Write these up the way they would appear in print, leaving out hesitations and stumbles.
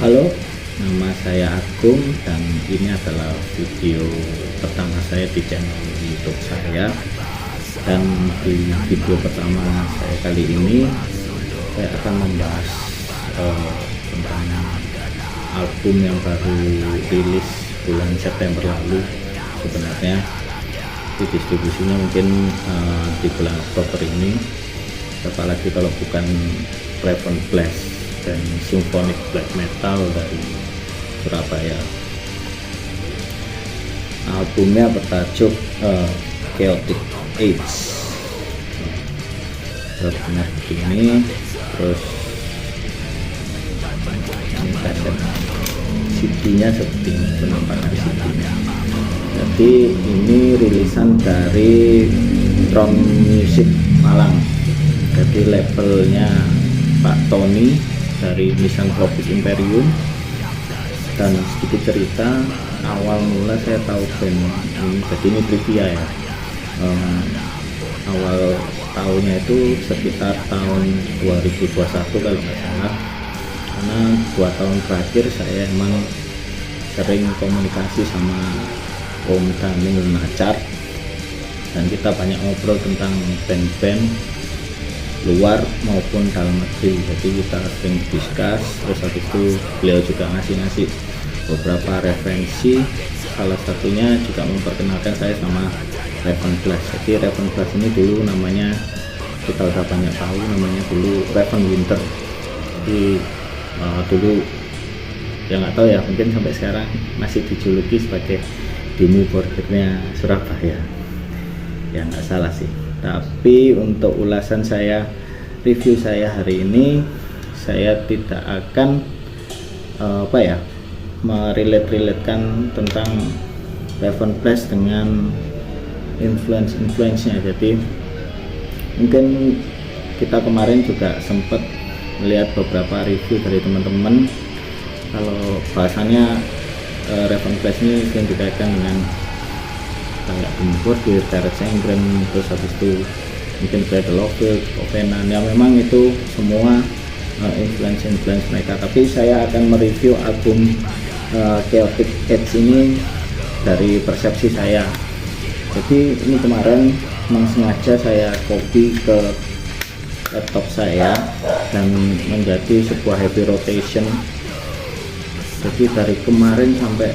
Halo, nama saya Agung dan ini adalah video pertama saya di channel YouTube saya. Dan di video pertama saya kali ini saya akan membahas tentang album yang baru rilis bulan September lalu. Sebenarnya di distribusinya mungkin di bulan Oktober ini, apalagi kalau bukan Raven Blast dan Symphonic Black Metal dari Surabaya. Albumnya bertajuk Chaotic Age. Benar begini, terus ini kaset CD-nya seperti ini, penampakan CD-nya. Jadi ini rilisan dari Tron Music Malang. Jadi labelnya Pak Tony dari Misanthropic Imperium. Dan sedikit cerita, awal mula saya tahu band ini, jadi ini trivia ya. Awal tahunnya itu sekitar tahun 2021 kalau nggak salah, karena 2 tahun terakhir saya emang sering komunikasi sama Om Daning Nacar, dan kita banyak ngobrol tentang band-band luar maupun dalam negeri. Jadi kita sering discuss, terus habis itu beliau juga ngasih beberapa referensi, salah satunya juga memperkenalkan saya sama Raven Blast. Jadi Raven Blast ini dulu namanya, kita udah banyak tahu, namanya dulu Raven Winter. Jadi dulu yang nggak tahu ya, mungkin sampai sekarang masih dijuluki sebagai Demi Bordernya Surabaya ya, nggak salah sih. Tapi untuk ulasan saya, review saya hari ini, saya tidak akan merelate-relatekan tentang Raven Blast dengan influence-nya. Jadi mungkin kita kemarin juga sempat melihat beberapa review dari teman-teman, kalau bahasanya Raven Blast ini sering dikaitkan dengan kayak Impor di Terror Sangren, terus habis itu mungkin Battle of Field, Covenant, ya memang itu semua influence mereka. Tapi saya akan mereview album Chaotic Age ini dari persepsi saya. Jadi ini kemarin memang sengaja saya copy ke laptop saya dan menjadi sebuah heavy rotation. Jadi dari kemarin sampai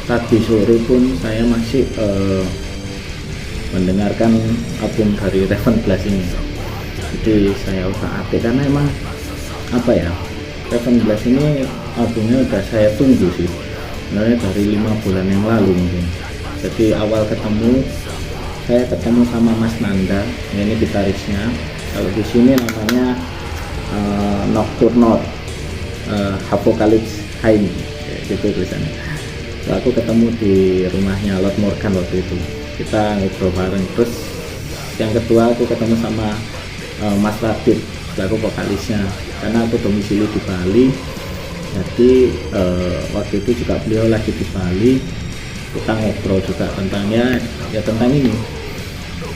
tadi sore pun saya masih mendengarkan album dari Raven Blast ini. Jadi saya udah update karena emang Raven Blast ini albumnya udah saya tunggu sih sebenarnya dari 5 bulan yang lalu mungkin. Jadi awal saya ketemu sama Mas Nanda, ini gitarisnya. Kalau di sini namanya Nocturnal Apocalypse Haim, gitu tulisannya. Aku ketemu di rumahnya Lord Morgan waktu itu, kita ngobrol bareng. Terus yang kedua aku ketemu sama Mas Radit, selaku vokalisnya, karena aku domisili di Bali. Jadi waktu itu juga beliau lagi di Bali, kita ngobrol juga tentangnya ya, tentang ini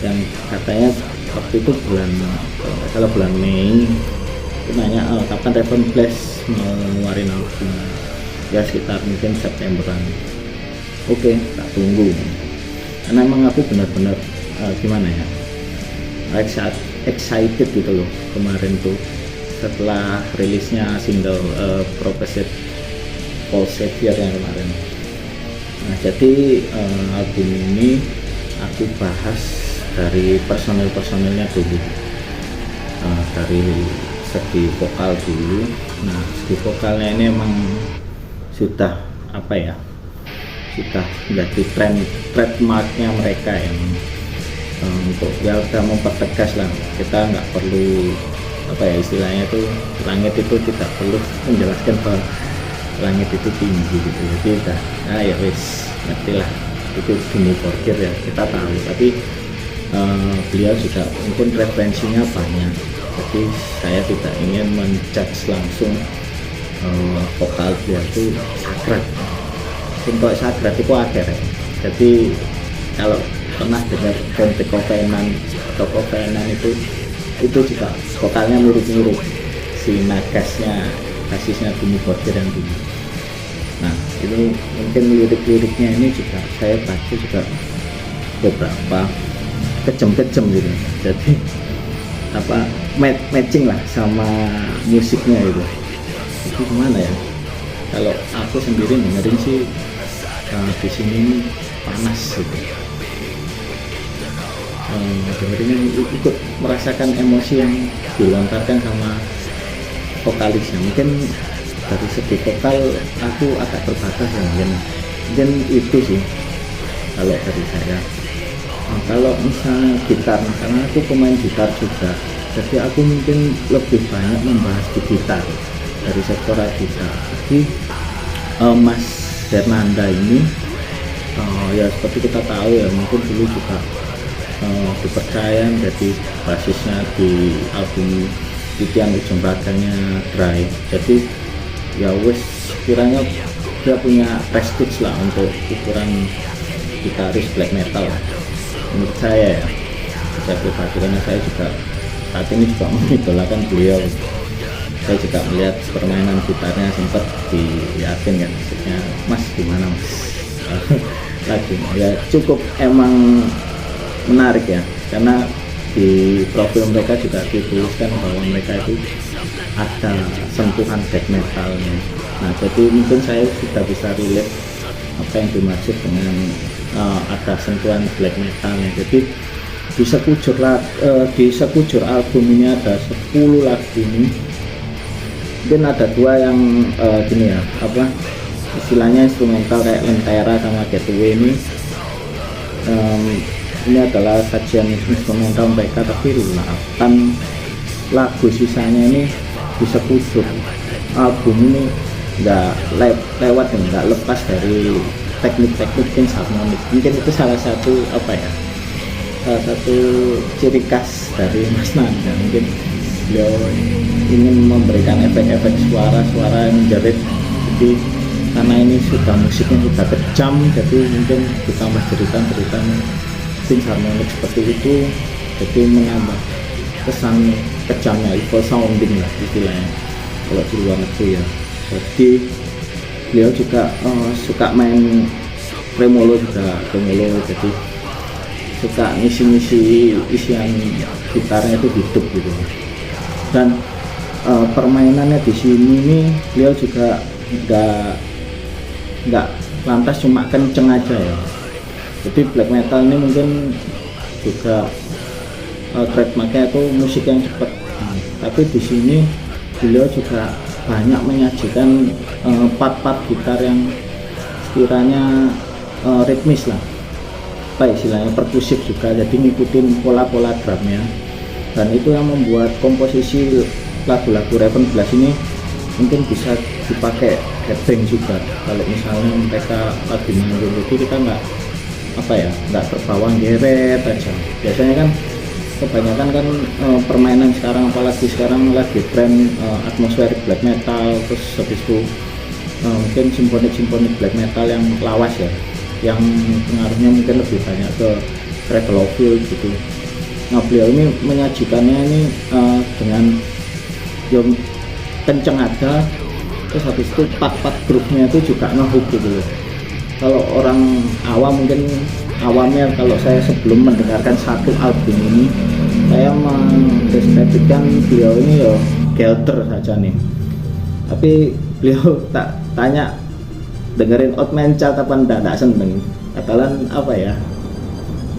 yang katanya waktu itu bulan Mei, aku nanya kapan Raven Blast mau ngeluarin album, ya sekitar mungkin Septemberan. Oke, tak tunggu, karena emang aku benar-benar gimana ya, excited gitu loh kemarin tuh setelah rilisnya single Prophecy Paul Xavier yang kemarin. Nah, jadi album ini aku bahas dari personilnya dulu, dari segi vokal dulu. Nah, segi vokalnya ini emang sudah sudah menjadi trademarknya mereka yang untuk ya udah mempertegas lah, kita nggak perlu istilahnya tuh, langit itu tidak perlu menjelaskan bahwa langit itu tinggi gitu. Jadi udah ya wis ngerti lah, itu Demi Border ya, kita tahu. Tapi beliau juga mungkin referensinya banyak, jadi saya tidak ingin menjudge langsung vokal dia itu sakral. Untuk sakral itu akhirnya, jadi kalau pernah dengar band Covenant itu juga vokalnya mirip-mirip, si Nagasnya basisnya Bumi Borgir yang dulu. Nah itu mungkin lirik-liriknya ini juga saya baca juga beberapa kejam-kejam gitu, jadi apa matching lah sama musiknya gitu. Itu gimana ya, kalau aku sendiri dengerin sih di sini panas gitu, dengerin ikut merasakan emosi yang dilontarkan sama vokalisnya. Mungkin dari segi vokal aku agak terbatas ya, mungkin itu sih kalau dari saya. Kalau misalnya gitar, karena aku pemain gitar juga, jadi aku mungkin lebih banyak membahas di gitar dari sektor gitar. Jadi Mas Hernanda ini ya seperti kita tahu ya, mungkin dulu juga dipercaya menjadi basisnya di album Titian Ujung Raganya Dry. Jadi ya wes kiranya dia punya prestige lah untuk ukuran gitaris black metal menurut saya ya, saya pribadi, karena saya juga saat ini juga mengidolakan beliau. Saya juga melihat permainan gitarnya, sempat dilihatin kan, maksudnya Mas gimana Mas lagi ya, cukup emang menarik ya, karena di profil mereka juga dituliskan bahwa mereka itu ada sentuhan death metalnya. Nah jadi mungkin saya sudah bisa relate apa yang dimaksud dengan ada sentuhan black metalnya. Jadi di sekujur album ini ada 10 lagu ini, mungkin ada 2 yang gini ya, apa istilahnya instrumental kayak Lentera sama Getaway ini adalah sajian instrumental mereka, tapi 8 lagu sisanya ini di sekujur album ini nggak lewat dan nggak lepas dari teknik-teknik Kings Harmonic. Mungkin itu salah satu ciri khas dari Mas Nanda. Mungkin beliau ingin memberikan efek-efek suara-suara yang menjerit. Jadi karena ini sudah musiknya sudah kejam, jadi mungkin ditambah jeritan Kings Harmonic seperti itu, jadi menambah kesan kejamnya, evil sounding lah istilahnya kalau di luar negeri ya. Jadi beliau juga suka main tremolo, jadi suka ngisi-ngisi isian gitarnya itu hidup gitu. Dan permainannya di sini nih beliau juga nggak lantas cuma kenceng aja ya. Jadi black metal ini mungkin juga trademarknya itu musik yang cepat. Tapi di sini beliau juga banyak menyajikan part-part gitar yang sekiranya ritmis lah, apa istilahnya perkusif juga, jadi ngikutin pola-pola drumnya. Dan itu yang membuat komposisi lagu-lagu Raven Blast ini mungkin bisa dipakai headbang juga kalau misalnya mereka lagi manggung. Jadi kita nggak terbawa geret aja. Biasanya kan kebanyakan kan permainan sekarang, apalagi sekarang lagi tren atmospheric black metal, terus habis itu mungkin symphonic black metal yang lawas ya, yang pengaruhnya mungkin lebih banyak ke treble feel gitu. Nah beliau ini menyajikannya ini dengan yang kenceng ada, terus habis itu part-part groove-nya itu juga ngehook gitu. Kalau orang awam mungkin awamnya, kalau saya sebelum mendengarkan satu album ini, saya mendeskripsikan beliau ini ya gelter saja nih. Tapi beliau tak tanya dengerin Oddman Child apa enggak seneng. Katakan apa ya,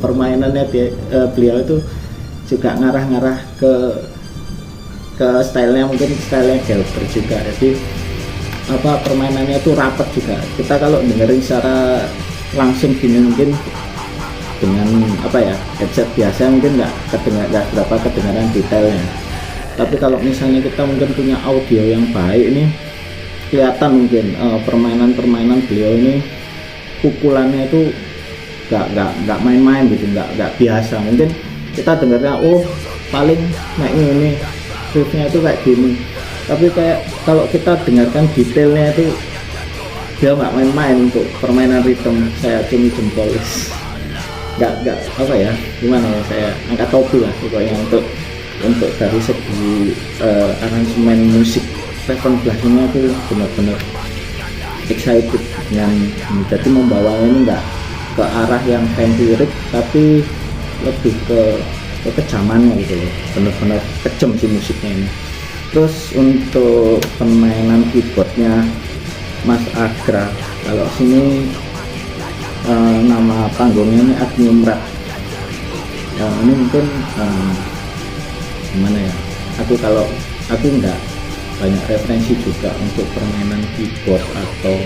permainannya beliau itu juga ngarah-ngarah ke stylenya, mungkin stylenya gelter juga. Jadi apa permainannya itu rapat juga. Kita kalau dengerin secara langsung gini mungkin dengan apa ya, headset biasa mungkin nggak berapa kedengaran detailnya. Tapi kalau misalnya kita mungkin punya audio yang baik ini, kelihatan mungkin permainan beliau ini pukulannya itu nggak main-main gitu, nggak biasa. Mungkin kita dengarnya paling naik ini riffnya itu kayak gini, tapi kayak kalau kita dengarkan detailnya itu dia nggak main-main untuk permainan ritme. Saya acungi jempol, nggak apa ya, gimana ya, saya angkat topi lah pokoknya untuk dari segi aransemen musik Seven Blast-nya itu benar-benar excited dengan jadi membawanya ini enggak ke arah yang fancy tapi lebih ke kejamannya gitu loh, benar-benar kejam sih musiknya ini. Terus untuk permainan keyboardnya Mas Agra, kalau sini nama panggungnya ini Agnium Rap. Ini mungkin gimana ya, aku enggak banyak referensi juga untuk permainan keyboard atau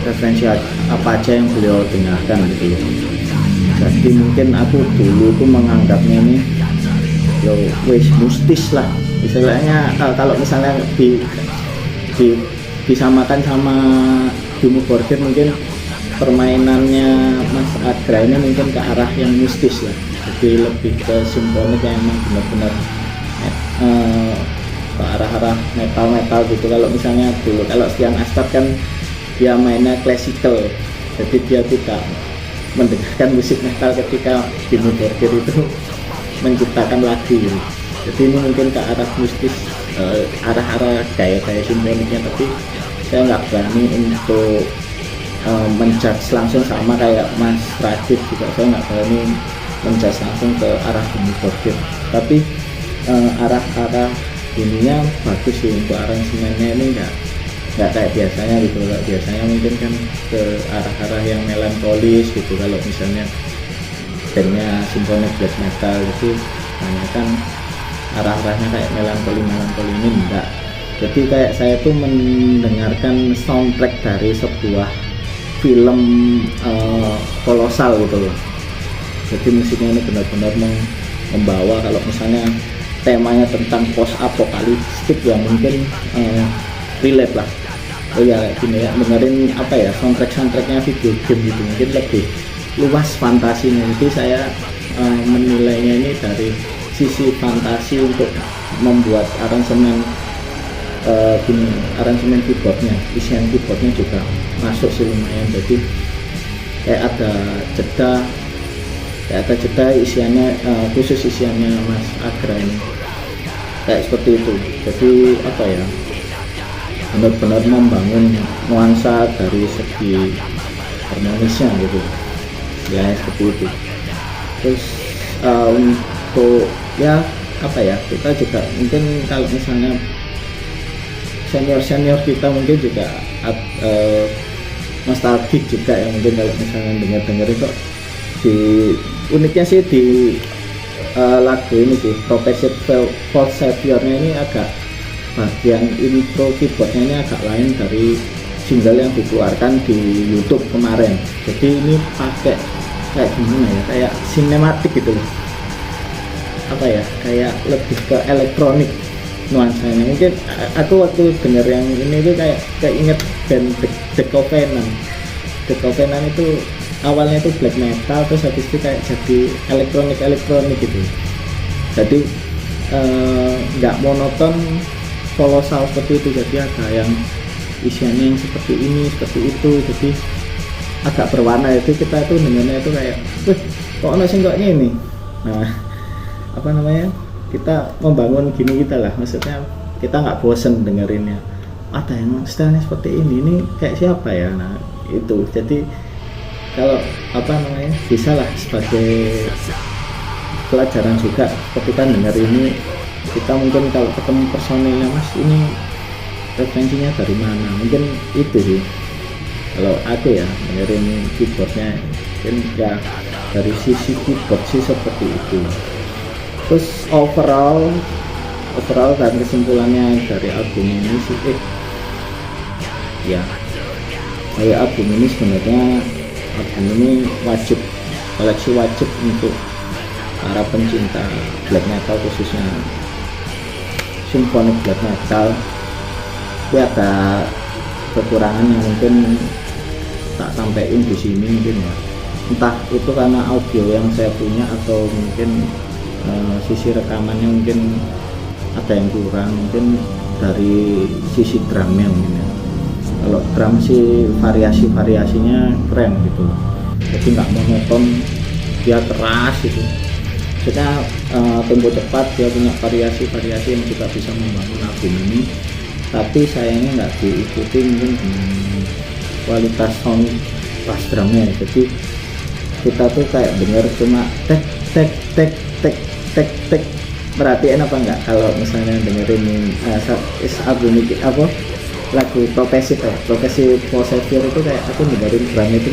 referensi apa aja yang beliau dengarkan gitu loh. Jadi mungkin aku dulu tuh menganggapnya ini wes mistis lah istilahnya. Kalau misalnya disamakan sama Dimmu Borgir, mungkin permainannya Mas Agra ini mungkin ke arah yang mistis lah, jadi lebih ke simfonik yang emang benar-benar ke arah-arah metal gitu. Kalau misalnya dulu kalau Stian Astad kan dia mainnya klasikal, jadi dia tidak mendengarkan musik metal ketika Dimmu Borgir itu menciptakan lagu gitu. Jadi ini mungkin ke arah mistis, arah-arah gaya-gaya simfoniknya, tapi saya nggak berani untuk menjudge langsung sama kayak Mas Radit juga. Saya nggak berani menjudge langsung ke arah Dimmu Borgir, tapi arah-arah ininya bagus sih. Untuk aransemennya ini nggak kayak biasanya gitu. Kalau biasanya mungkin kan ke arah-arah yang melankolis gitu. Kalau misalnya bandnya symphonic black metal itu banyak kan arah-arahnya kayak melankoli ini enggak. Jadi kayak saya tuh mendengarkan soundtrack dari sebuah film kolosal gitu loh. Jadi musiknya ini benar-benar membawa. Kalau misalnya temanya tentang post apokaliptik ya mungkin relate lah. Oh ya gini ya, dengerin apa ya, soundtracknya video game gitu mungkin lebih luas fantasinya. Jadi saya menilainya ini dari sisi fantasi untuk membuat aransemen aransemen keyboardnya, isian keyboardnya juga masuk sih lumayan. Jadi kayak ada jeda isiannya, khusus isiannya Mas Agra ini kayak seperti itu. Jadi apa ya, benar-benar membangun nuansa dari segi harmonisnya gitu ya, seperti itu. Terus untuk ya apa ya, kita juga mungkin kalau misalnya senior kita mungkin juga nostalgic juga ya, mungkin kalau misalnya dengar itu di uniknya sih di lagu ini sih Progressive False Savior-nya ini agak bagian intro keyboardnya ini agak lain dari single yang dikeluarkan di YouTube kemarin. Jadi ini pakai kayak gimana ya, kayak sinematik gitu loh, apa ya, kayak lebih ke elektronik nuansanya. Mungkin aku waktu denger yang ini tuh kayak inget band The Covenant. The Covenant itu awalnya itu black metal, terus habis itu kayak jadi elektronik gitu. Jadi nggak monoton kolosal seperti itu, jadi ada yang isiannya yang seperti ini seperti itu, jadi agak berwarna. Itu kita tuh dengannya itu kayak kok ono sing kok ini. Nah apa namanya, kita membangun gini kita lah, maksudnya kita nggak bosen dengerinnya, ada yang stylenya seperti ini kayak siapa ya. Nah itu jadi kalau apa namanya, bisa lah sebagai pelajaran juga ketika dengar ini. Kita mungkin kalau ketemu personilnya, Mas ini referensinya dari mana, mungkin itu sih kalau aku ya dengerin keyboardnya, mungkin ya dari sisi keyboard sih seperti itu. Terus overall dan kesimpulannya dari album ini sih ya, kayak album ini sebenarnya album ini koleksi wajib untuk para pencinta black metal, khususnya symphonic black metal. Tapi ada kekurangan yang mungkin tak sampaikan di sini mungkin ya, entah itu karena audio yang saya punya atau mungkin sisi rekamannya mungkin ada yang kurang, mungkin dari sisi drumnya mungkin ya. Kalau drum sih variasinya keren gitu, jadi nggak monoton, dia keras gitu. maksudnya tumbuh cepat, dia punya variasi-variasi yang juga bisa membangun album ini, tapi sayangnya nggak diikuti mungkin dengan kualitas sound bass drumnya. Jadi kita tuh kayak denger cuma tek tek tek tek tek tek. Perhatiin apa enggak kalau misalnya dengerin album ini apa lagu progresif Possessor itu, kayak aku dengerin drumnya itu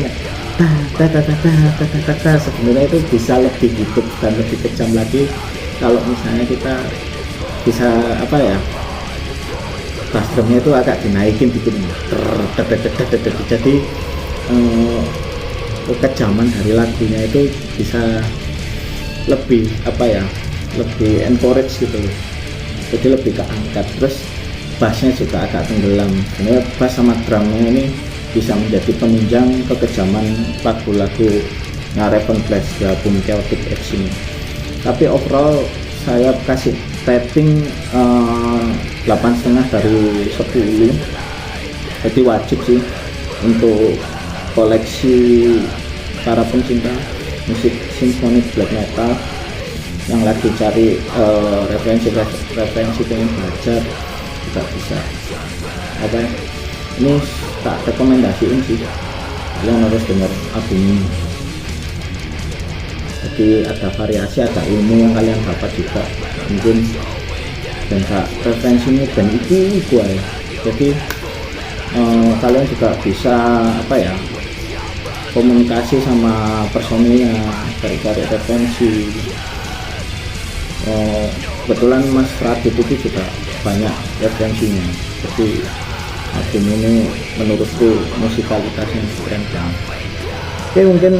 kayak sebenarnya itu bisa lebih hidup dan lebih kejam lagi kalau misalnya kita bisa apa ya, bass drumnya itu agak dinaikin dikit, jadi kekejaman dari lagunya itu bisa lebih apa ya, lebih encourage gitu, jadi lebih keangkat. Terus bassnya juga agak tenggelam. Sebenarnya bass sama drumnya ini bisa menjadi penunjang kekejaman lagu-lagu Raven Flash di album Chaotic X ini. Tapi overall saya kasih rating 8,5 dari 10. Jadi wajib sih untuk koleksi para pencinta musik symphonic black metal yang lagi cari referensi pengen belajar juga bisa. Apa ya, ini tak rekomendasiin sih, kalian harus dengar album ini. Jadi ada variasi, ada ilmu yang kalian dapat juga mungkin, dan referensinya dan itu ya. Jadi kalian juga bisa apa ya, komunikasi sama personilnya, cari referensi. Kebetulan Mas Radit itu juga banyak referensinya, jadi album ini menurutku musikalitasnya keren banget. Oke, mungkin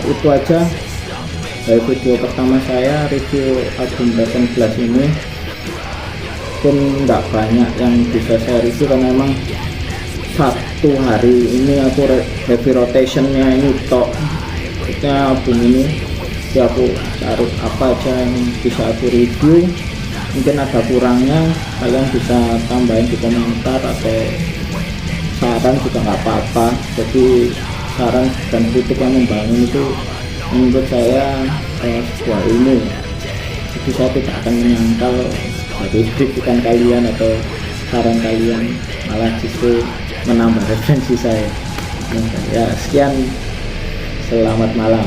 itu aja dari video pertama saya review album Raven Flash ini. Mungkin nggak banyak yang bisa saya review karena memang satu hari ini aku heavy rotationnya ini tok. Maksudnya album ini ya aku cari apa aja yang bisa aku review. Mungkin ada kurangnya, kalian bisa tambahin di komentar, atau saran juga nggak apa-apa. Jadi saran dan kritik yang membangun itu menurut saya sebuah ilmu. Jadi saya tidak akan menyangkal dari kritikan kalian atau saran kalian, malah justru menambah referensi saya. Ya sekian, selamat malam.